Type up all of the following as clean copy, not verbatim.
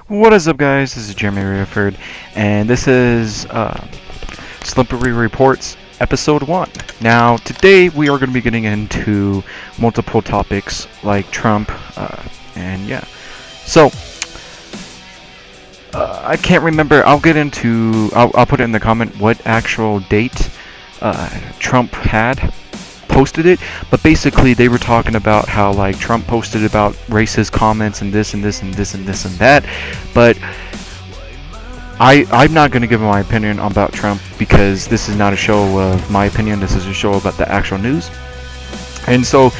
What is up, guys? This is Jeremyray Retherford, and this is Slumpyrey Reports S1EP1. Now, today we are going to be getting into multiple topics like Trump, and yeah. So, I can't remember. I'll put it in the comment what actual date Trump had posted it, but basically they were talking about how like Trump posted about racist comments and this and this and this and this and that, but I'm not going to give my opinion about Trump because this is not a show of my opinion. This is a show about the actual news, and so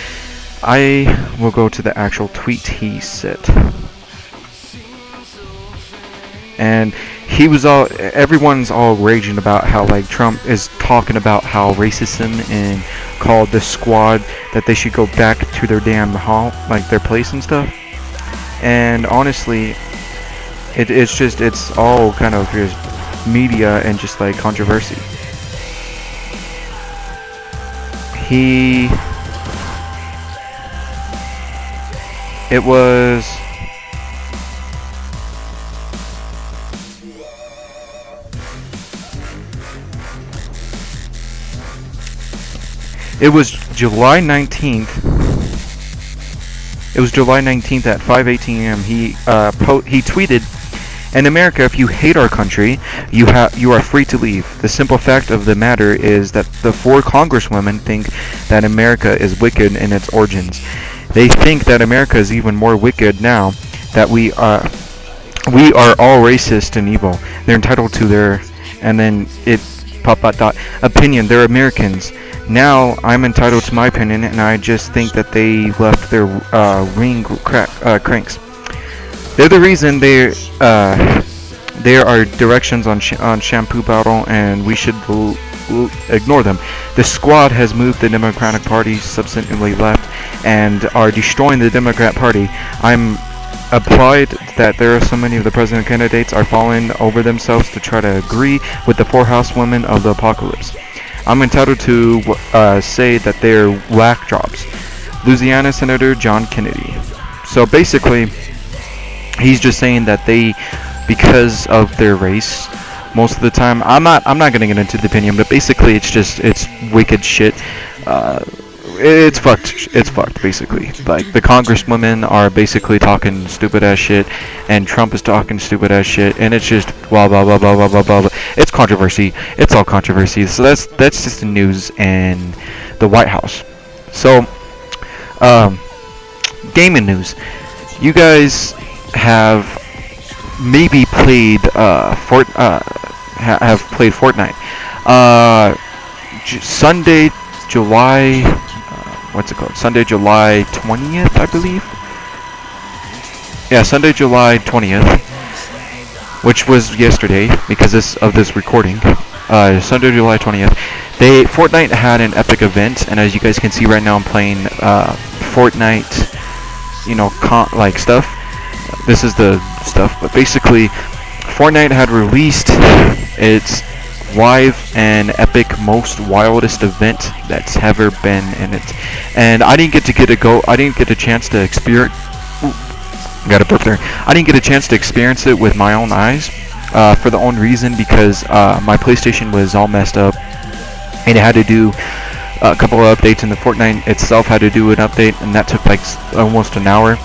I will go to the actual tweet he said. And everyone's all raging about how like Trump is talking about how racism and called the squad that they should go back to their damn hall, like their place and stuff. And honestly, it's all kind of just media and just like controversy. It was July 19th. It was July 19th at 5:18 a.m. He tweeted, "In America, if you hate our country, you are free to leave. The simple fact of the matter is that the four congresswomen think that America is wicked in its origins. They think that America is even more wicked now that we are all racist and evil. They're entitled to their," and then it opinion. They're Americans. Now I'm entitled to my opinion, and I just think that they left their cranks. They're the reason there are directions on shampoo bottle, and we should ignore them. The squad has moved the Democratic Party subsequently left and are destroying the Democrat Party. I'm applied that there are so many of the president candidates are falling over themselves to try to agree with the four housewomen of the apocalypse. I'm entitled to say that they're whack jobs. Louisiana Senator John Kennedy. So basically, he's just saying that because of their race, most of the time, I'm not gonna get into the opinion, but basically it's wicked shit. It's fucked basically. Like the congresswomen are basically talking stupid ass shit, and Trump is talking stupid ass shit, and it's just blah blah blah blah blah blah blah. It's controversy. It's all controversy. So that's just the news and the White House. So, gaming news. You guys have maybe played have played Fortnite. Sunday, July. What's it called? Sunday, July 20th, I believe. Yeah, Sunday, July 20th, which was yesterday because of this recording. Sunday, July 20th. Fortnite had an epic event, and as you guys can see right now, I'm playing Fortnite. Like stuff. This is the stuff, but basically, Fortnite had released its live and epic most wildest event that's ever been in it, and I didn't get a chance to experience. Got a burp there. I didn't get a chance to experience it with my own eyes, for the own reason because my PlayStation was all messed up, and it had to do a couple of updates, and the Fortnite itself had to do an update, and that took like almost an hour.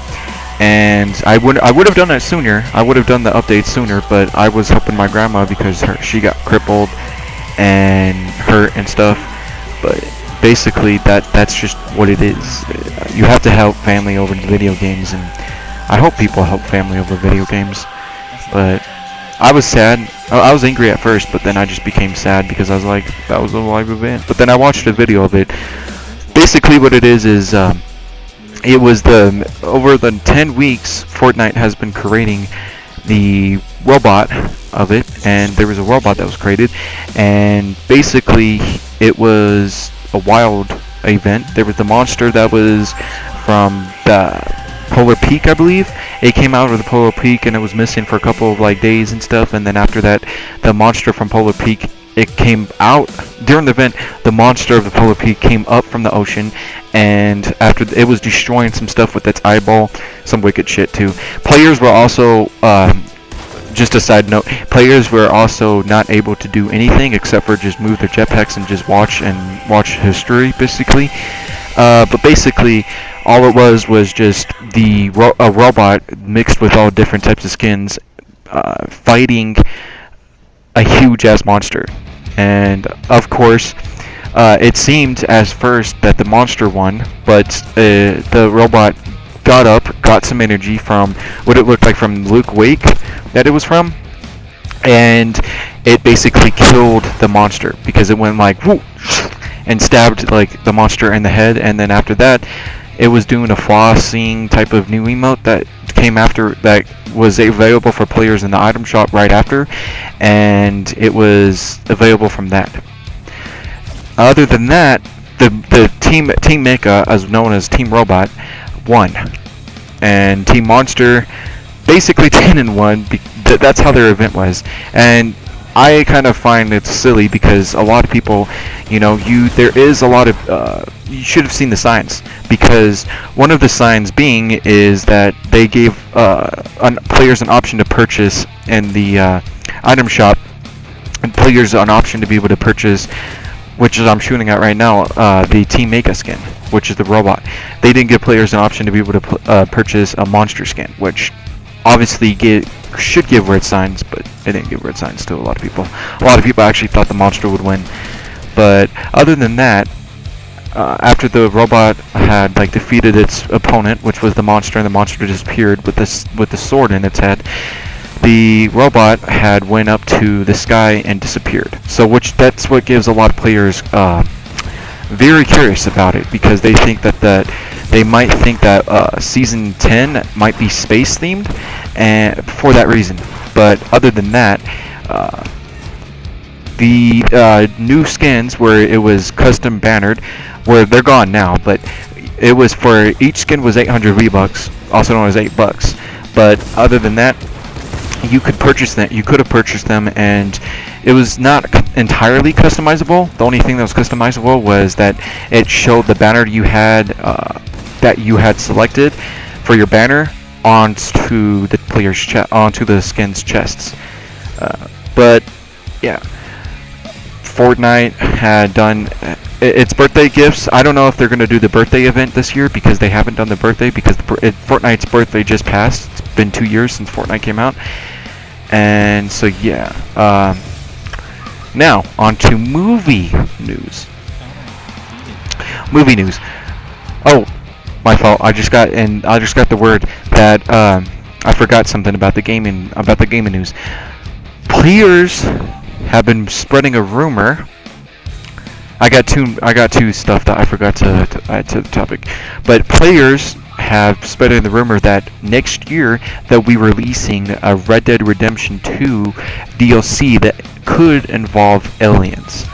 And I would have done it sooner. I would have done the update sooner, but I was helping my grandma because she got crippled and hurt and stuff. But basically, that's just what it is. You have to help family over video games, and I hope people help family over video games. But I was sad. I was angry at first, but then I just became sad because I was like, that was a live event. But then I watched a video of it. Basically, what it is it was over the 10 weeks Fortnite has been creating the robot of it, and there was a robot that was created, and basically it was a wild event. There was the monster that was from the Polar Peak, I believe. It came out of the Polar Peak, and it was missing for a couple of like days and stuff, and then after that, the monster from Polar Peak it came out during the event. The monster of the Polar Peak came up from the ocean, and after it was destroying some stuff with its eyeball, some wicked shit too. Players were also, just a side note, players were also not able to do anything except for just move their jetpacks and just watch history, basically. But basically, all it was just a robot mixed with all different types of skins, fighting a huge ass monster. And of course, it seemed as first that the monster won, but the robot got up, got some energy from what it looked like from Luke Wake that it was from, and it basically killed the monster because it went like whoo, and stabbed like the monster in the head. And then after that, it was doing a flossing type of new emote that came after, that was available for players in the item shop right after, and it was available from that. Other than that, the Team Mecha, as known as Team Robot, won, and Team Monster basically 10-1. That's how their event was, and I kind of find it silly because a lot of people, there is a lot of, you should have seen the signs, because one of the signs being is that they gave players an option to purchase in the item shop, and players an option to be able to purchase, which is I'm shooting at right now, the Team Mecha skin, which is the robot. They didn't give players an option to be able to purchase a monster skin, which obviously should give red signs, but it didn't give red signs to a lot of people. A lot of people actually thought the monster would win. But other than that, after the robot had defeated its opponent, which was the monster, and the monster disappeared with the sword in its head, the robot had went up to the sky and disappeared. So that's what gives a lot of players very curious about it, because they think they might think that season 10 might be space themed, and for that reason. But other than that, the new skins where it was custom bannered, where they're gone now, but it was for each skin was 800 V-Bucks, also known as $8. But other than that, you could purchase them. You could have purchased them, and it was not entirely customizable. The only thing that was customizable was that it showed the banner you had that you had selected for your banner onto the player's onto the skin's chests. But yeah, Fortnite had done its birthday gifts. I don't know if they're going to do the birthday event this year, because they haven't done the birthday, because Fortnite's birthday just passed. It's been 2 years since Fortnite came out. And so yeah, now on to movie news. Oh, my fault. I just got the word that I forgot something about the gaming news. Players have been spreading a rumor. I got two stuff that I forgot to add to the topic. But players have spread the rumor that next year they'll be releasing a Red Dead Redemption 2 DLC that could involve aliens.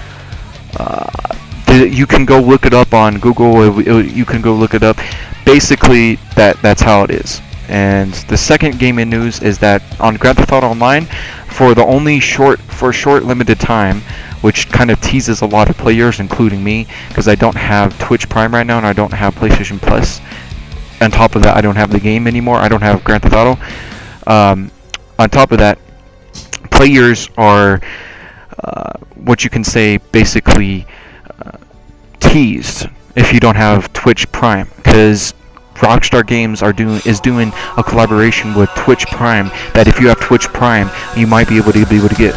You can go look it up on Google. You can go look it up. Basically, that's how it is. And the second gaming news is that on Grand Theft Auto Online, for short limited time, which kind of teases a lot of players, including me, because I don't have Twitch Prime right now and I don't have PlayStation Plus. On top of that, I don't have the game anymore. I don't have Grand Theft Auto. On top of that, players are what you can say basically teased if you don't have Twitch Prime, because Rockstar Games is doing a collaboration with Twitch Prime, that if you have Twitch Prime, you might be able to get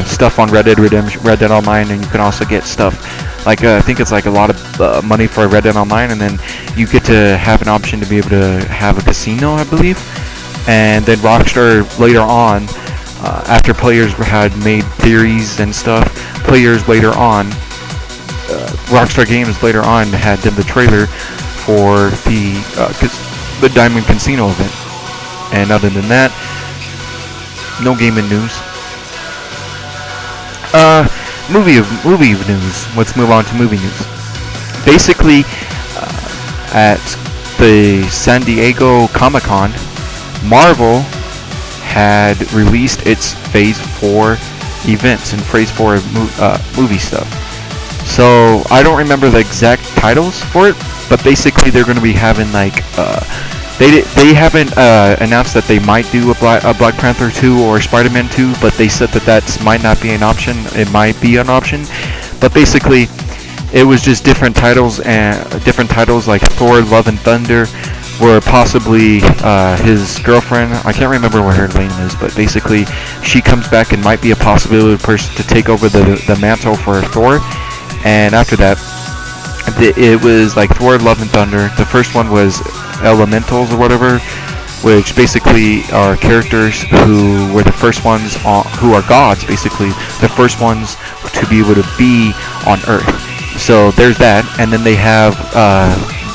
stuff on Red Dead Online, and you can also get stuff I think it's a lot of money for Red Dead Online, and then you get to have an option to be able to have a casino, I believe. And then Rockstar later on, after players had made theories and stuff, Rockstar Games later on had done the trailer for the Diamond Casino event. And other than that, no gaming news. Movie news. Let's move on to movie news. Basically, at the San Diego Comic-Con, Marvel had released its Phase 4 events in Phase 4 movie stuff. So I don't remember the exact titles for it, but basically they're going to be having like they haven't announced that they might do a Black Panther 2 or Spider-Man 2, but they said that might not be an option. It might be an option, but basically it was just different titles like Thor: Love and Thunder, where possibly his girlfriend, I can't remember what her name is, but basically she comes back and might be a possibility person to take over the mantle for Thor. And after that, it was like Thor: Love and Thunder. The first one was Elementals or whatever, which basically are characters who were the first ones who are gods, basically the first ones to be able to be on Earth. So there's that, and then they have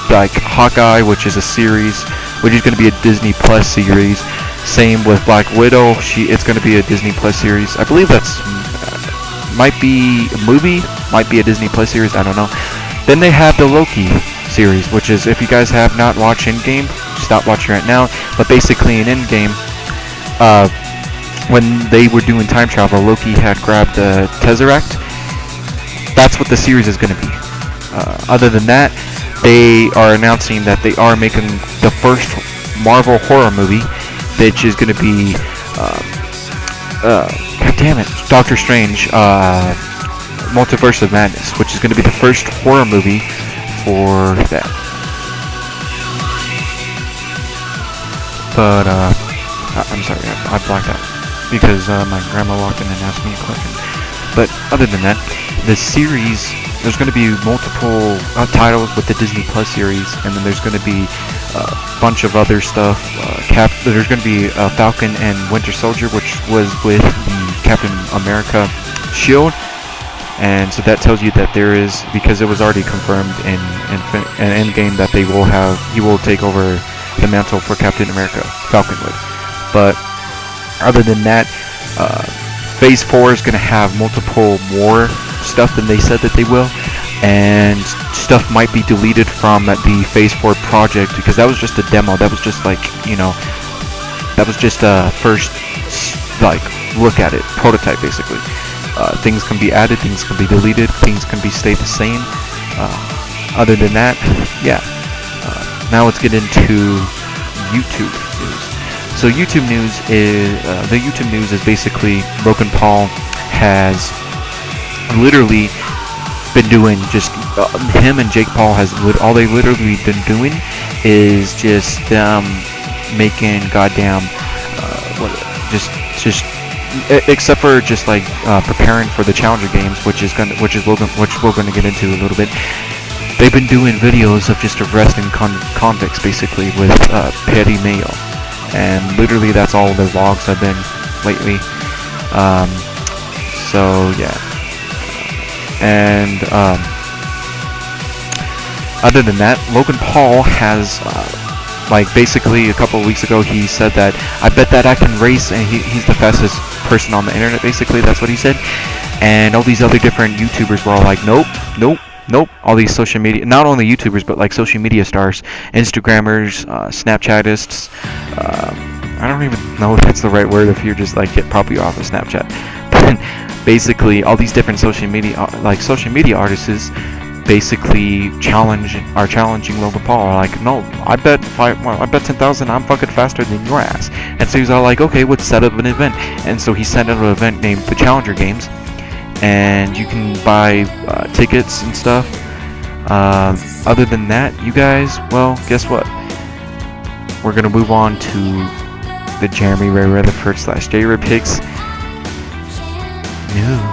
like Hawkeye, which is a series, which is going to be a Disney Plus series. Same with Black Widow. It's going to be a Disney Plus series. I believe that's might be a movie, might be a Disney Plus series. I don't know. Then they have the Loki series, which is, if you guys have not watched Endgame, stop watching right now. But basically in Endgame, when they were doing time travel, Loki had grabbed the Tesseract. That's what the series is going to be. Other than that, they are announcing that they are making the first Marvel horror movie, which is going to be, God damn it, Doctor Strange, Multiverse of Madness, which is going to be the first horror movie for that. But, I'm sorry, I blacked out because my grandma walked in and asked me a question. But other than that, the series, there's going to be multiple titles with the Disney Plus series, and then there's going to be a bunch of other stuff. There's going to be Falcon and Winter Soldier, which was with the Captain America shield. And so that tells you that there is, because it was already confirmed in Endgame that he will take over the mantle for Captain America, Falcon would. But other than that, Phase 4 is going to have multiple more stuff than they said that they will, and stuff might be deleted from the Phase 4 project, because that was just a demo. That was just like, that was just a first like look at it, prototype basically. Things can be added, things can be deleted, things can be stay the same. Other than that, yeah. Now let's get into YouTube news. So YouTube news is basically Logan Paul has literally been doing just him and Jake Paul all they literally been doing is just making goddamn except for just like preparing for the Challenger games, which we're gonna get into a little bit. They've been doing videos of just arresting convicts basically with petty mail, and literally that's all their vlogs have been lately. So yeah, and other than that, Logan Paul has like basically a couple of weeks ago he said that I bet that I can race, and he's the fastest person on the internet, basically. That's what he said. And all these other different YouTubers were all like, nope. All these social media, not only YouTubers but like social media stars, Instagrammers, Snapchatists, I don't even know if that's the right word if you're just like get probably off of Snapchat. But basically all these different social media artists basically are challenging Logan Paul. Like, no, I bet 10,000 I'm fucking faster than your ass. And so he's all like, okay, let's set up an event. And so he set up an event named the Challenger Games, and you can buy tickets and stuff. Other than that, you guys, well, guess what? We're gonna move on to the Jeremyray Retherford / Jeremyray Picks news.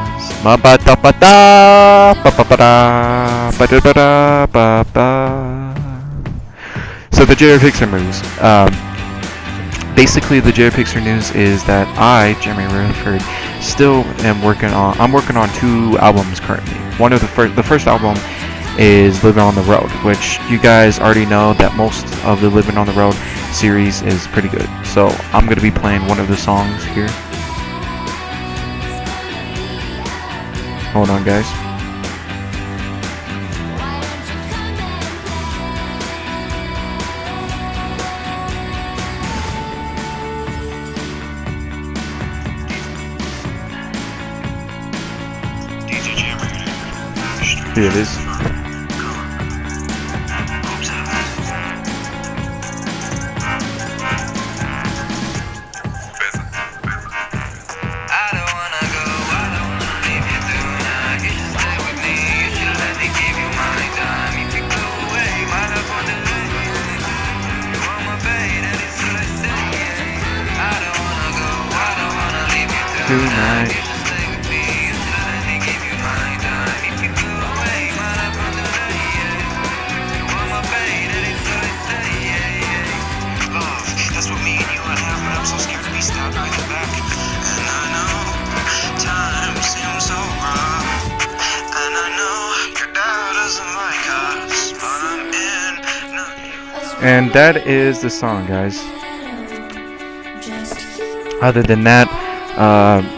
So the Jerry Pixar news. Basically, the Jerry Pixar news is that I, Jeremyray Retherford, I'm working on 2 albums currently. One of the first album is Living on the Road, which you guys already know that most of the Living on the Road series is pretty good. So I'm gonna be playing one of the songs here. Hold on, guys. Here it is. Tonight. That's what me and you would have, but I'm so scared to be stabbed right in the back. And I know time seems so rough. And I know your dad doesn't like us, but I'm in. And that is the song, guys. Other than that,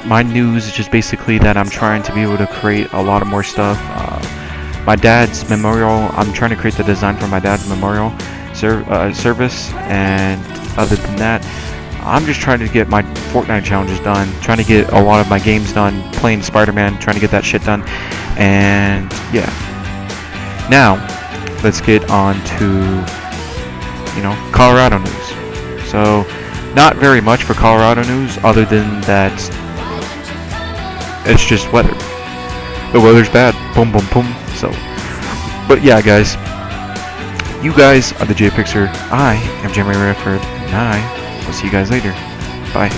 my news is just basically that I'm trying to be able to create a lot of more stuff. My dad's memorial, I'm trying to create the design for my dad's memorial service, and other than that, I'm just trying to get my Fortnite challenges done, trying to get a lot of my games done, playing Spider-Man, trying to get that shit done, and yeah. Now, let's get on to, Colorado news. So, not very much for Colorado news, other than that it's just weather. The weather's bad. Boom, boom, boom. So, but yeah, guys. You guys are the J Pixer. I am Jeremyray Retherford, and I will see you guys later. Bye.